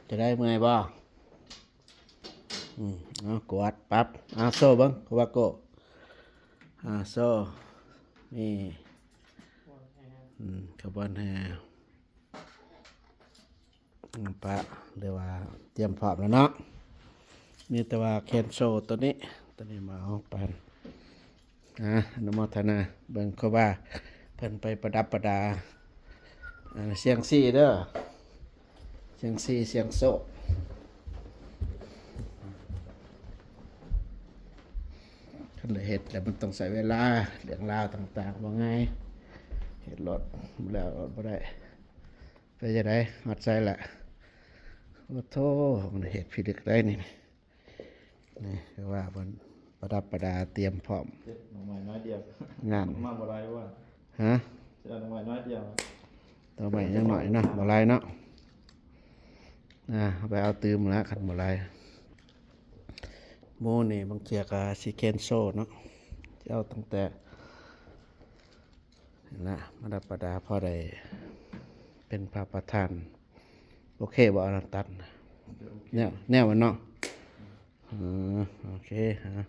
จะได้เมื่อยบ่เอากวาดปั๊บโซ่เบิ้งกวาดโกโซ่นี่ขบวนแห่ปะเรียกว่าเตรียมพร้อมแล้วเนาะมีแต่ว่าแคนโซตัวนี้มาเอาไปอนุโมทนาเบิ่งเขาว่าเพิ่นไปประดับประดาเสียงซี่เด้อเสียงซี่เสียงโซคันได้เฮ็ดแล้วมันต้องใช้เวลาเรื่องราวต่างๆว่าไงเฮ็ดรถแล้วบ่ได้ไปจะได้ฮอดใจละโอ้โธ่มันเฮ็ดพิลึกได้นี่คือว่าเพิ่นประดับประดาเตรียมพร้อมหน่อไม้น้อยเดียวงานมาบ่ไรว่าฮะจะหน่อไม้น้อยเดียวต่อไปยังหน่อยเนาะบ่ไรเนาะเอาไปเอาตืมแล้วขันบ่ไรโมนี่บางเทียก็สิเคนโซเนาะเจ้าตั้งแต่นะมาดับประดาพ่อได้เป็นพระประธานโอเคบ่อนันตัดแนวมันเนาะโอเคฮะ